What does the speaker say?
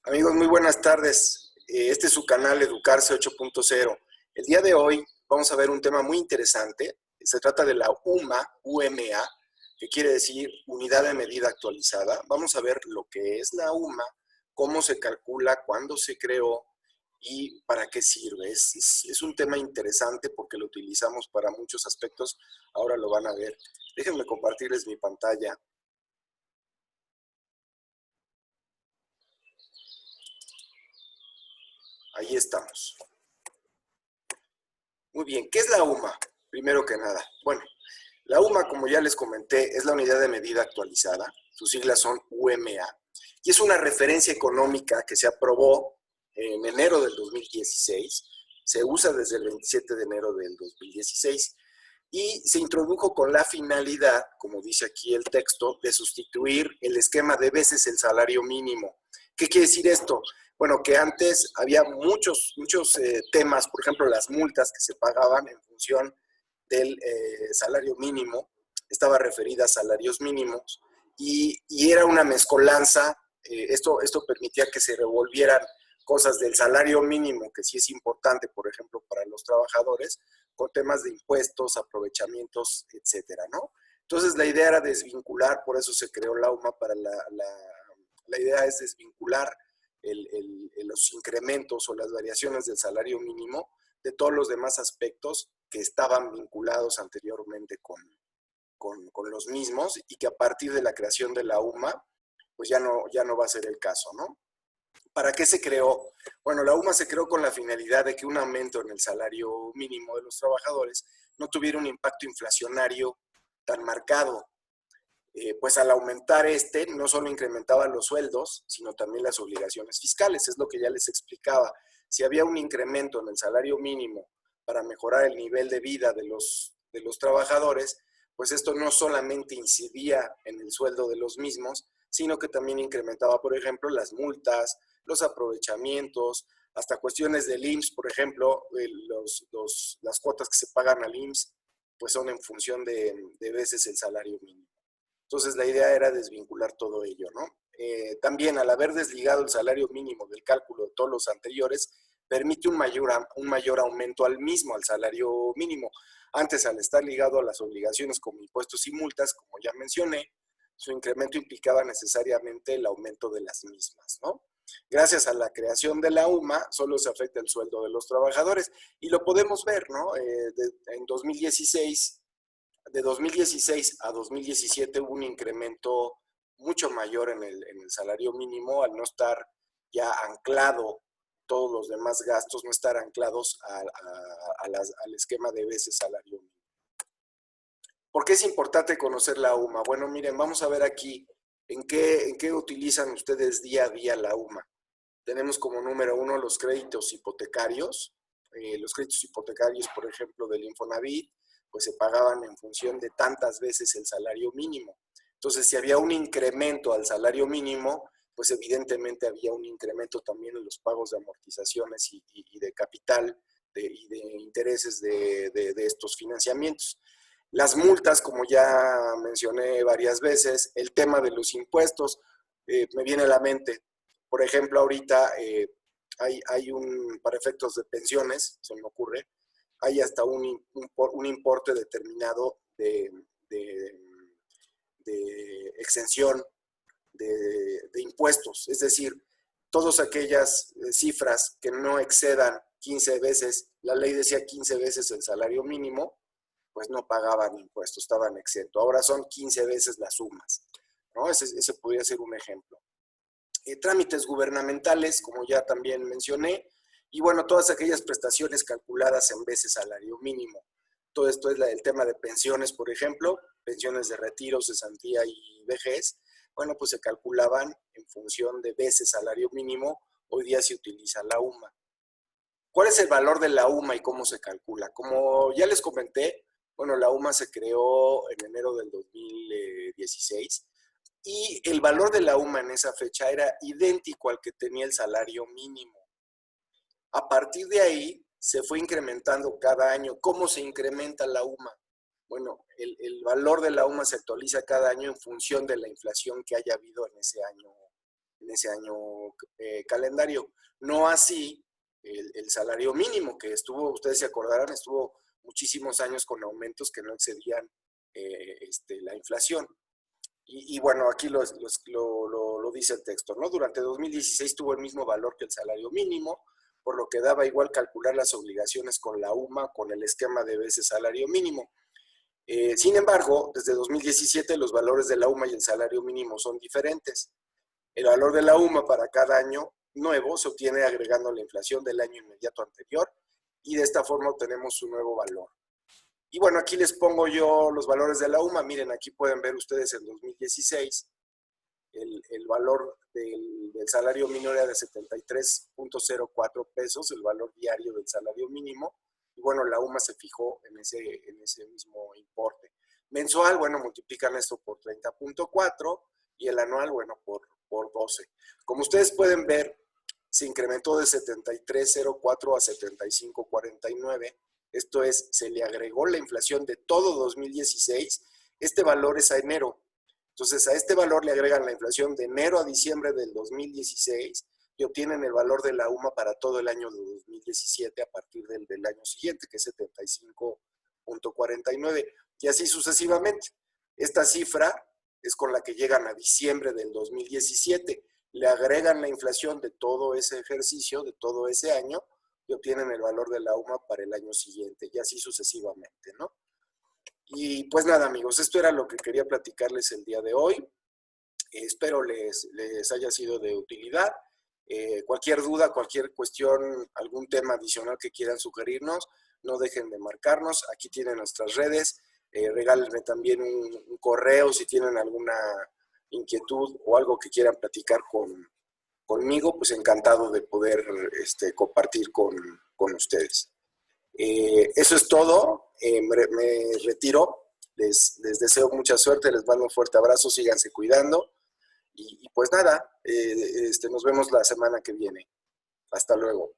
Amigos, muy buenas tardes. Este es su canal Educarse 8.0. El día de hoy vamos a ver un tema muy interesante. Se trata de la UMA, que quiere decir Unidad de Medida Actualizada. Vamos a ver lo que es la UMA, cómo se calcula, cuándo se creó y para qué sirve. Es un tema interesante porque lo utilizamos para muchos aspectos. Ahora lo van a ver. Déjenme compartirles mi pantalla. Ahí estamos. Muy bien, ¿qué es la UMA? Primero que nada, bueno, la UMA, como ya les comenté, es la Unidad de Medida Actualizada, sus siglas son UMA, y es una referencia económica que se aprobó en enero del 2016, se usa desde el 27 de enero del 2016, y se introdujo con la finalidad, como dice aquí el texto, de sustituir el esquema de veces el salario mínimo. ¿Qué quiere decir esto? Bueno, que antes había muchos temas, por ejemplo, las multas que se pagaban en función del salario mínimo, estaba referida a salarios mínimos, y era una mezcolanza. Esto permitía que se revolvieran cosas del salario mínimo, que sí es importante, por ejemplo, para los trabajadores, con temas de impuestos, aprovechamientos, etcétera, ¿no? Entonces la idea era desvincular, por eso se creó la UMA, para la idea es desvincular los incrementos o las variaciones del salario mínimo de todos los demás aspectos que estaban vinculados anteriormente con los mismos, y que a partir de la creación de la UMA, pues ya no va a ser el caso, ¿no? ¿Para qué se creó? Bueno, la UMA se creó con la finalidad de que un aumento en el salario mínimo de los trabajadores no tuviera un impacto inflacionario tan marcado. Pues al aumentar no solo incrementaba los sueldos, sino también las obligaciones fiscales. Es lo que ya les explicaba. Si había un incremento en el salario mínimo para mejorar el nivel de vida de los trabajadores, pues esto no solamente incidía en el sueldo de los mismos, sino que también incrementaba, por ejemplo, las multas, los aprovechamientos, hasta cuestiones del IMSS, por ejemplo, las cuotas que se pagan al IMSS, pues son en función de veces el salario mínimo. Entonces la idea era desvincular todo ello, ¿no? También, al haber desligado el salario mínimo del cálculo de todos los anteriores, permite un mayor aumento al mismo, al salario mínimo. Antes, al estar ligado a las obligaciones como impuestos y multas, como ya mencioné, su incremento implicaba necesariamente el aumento de las mismas, ¿no? Gracias a la creación de la UMA, solo se afecta el sueldo de los trabajadores, y lo podemos ver, ¿no? En 2016, de 2016 a 2017 hubo un incremento mucho mayor en el salario mínimo, al no estar ya anclado todos los demás gastos, no estar anclados al esquema de veces salario mínimo. ¿Por qué es importante conocer la UMA? Bueno, miren, vamos a ver aquí en qué utilizan ustedes día a día la UMA. Tenemos como número uno los créditos hipotecarios. Los créditos hipotecarios, por ejemplo, del Infonavit, pues se pagaban en función de tantas veces el salario mínimo. Entonces, si había un incremento al salario mínimo, pues evidentemente había un incremento también en los pagos de amortizaciones y de capital y de intereses de estos financiamientos. Las multas, como ya mencioné varias veces, el tema de los impuestos, me viene a la mente. Por ejemplo, ahorita hay para efectos de pensiones, se me ocurre, hay hasta un importe determinado de exención de impuestos. Es decir, todas aquellas cifras que no excedan 15 veces, la ley decía 15 veces el salario mínimo, pues no pagaban impuestos, estaban exentos. Ahora son 15 veces las sumas, ¿no? Ese podría ser un ejemplo. Trámites gubernamentales, como ya también mencioné, y bueno, todas aquellas prestaciones calculadas en veces salario mínimo. Todo esto es el tema de pensiones, por ejemplo, pensiones de retiro, cesantía y vejez. Bueno, pues se calculaban en función de veces salario mínimo. Hoy día se utiliza la UMA. ¿Cuál es el valor de la UMA y cómo se calcula? Como ya les comenté, bueno, la UMA se creó en enero del 2016, y el valor de la UMA en esa fecha era idéntico al que tenía el salario mínimo. A partir de ahí se fue incrementando cada año. ¿Cómo se incrementa la UMA? Bueno, el valor de la UMA se actualiza cada año en función de la inflación que haya habido en ese año año calendario. No así el salario mínimo, que estuvo, ustedes se acordarán, estuvo muchísimos años con aumentos que no excedían la inflación. Y bueno, aquí lo dice el texto, ¿no? Durante 2016 tuvo el mismo valor que el salario mínimo, por lo que daba igual calcular las obligaciones con la UMA, con el esquema de veces salario mínimo. Sin embargo, desde 2017 los valores de la UMA y el salario mínimo son diferentes. El valor de la UMA para cada año nuevo se obtiene agregando la inflación del año inmediato anterior y de esta forma obtenemos un nuevo valor. Y bueno, aquí les pongo yo los valores de la UMA. Miren, aquí pueden ver ustedes en 2016 el valor del salario mínimo era de 73.04 pesos, el valor diario del salario mínimo. Y bueno, la UMA se fijó en ese mismo importe. Mensual, bueno, multiplican esto por 30.4 y el anual, bueno, por 12. Como ustedes pueden ver, se incrementó de 73.04 a 75.49. Esto es, se le agregó la inflación de todo 2016. Este valor es a enero. Entonces, a este valor le agregan la inflación de enero a diciembre del 2016 y obtienen el valor de la UMA para todo el año de 2017 a partir del año siguiente, que es 75.49, y así sucesivamente. Esta cifra es con la que llegan a diciembre del 2017. Le agregan la inflación de todo ese ejercicio, de todo ese año, y obtienen el valor de la UMA para el año siguiente, y así sucesivamente, ¿no? Y pues nada, amigos, esto era lo que quería platicarles el día de hoy. Espero les haya sido de utilidad. Cualquier duda, cualquier cuestión, algún tema adicional que quieran sugerirnos, no dejen de marcarnos. Aquí tienen nuestras redes. Regálenme también un correo si tienen alguna inquietud o algo que quieran platicar conmigo, pues encantado de poder compartir con ustedes. Eso es todo. Me retiro. Les deseo mucha suerte, les mando un fuerte abrazo, síganse cuidando. Y pues nada, nos vemos la semana que viene. Hasta luego.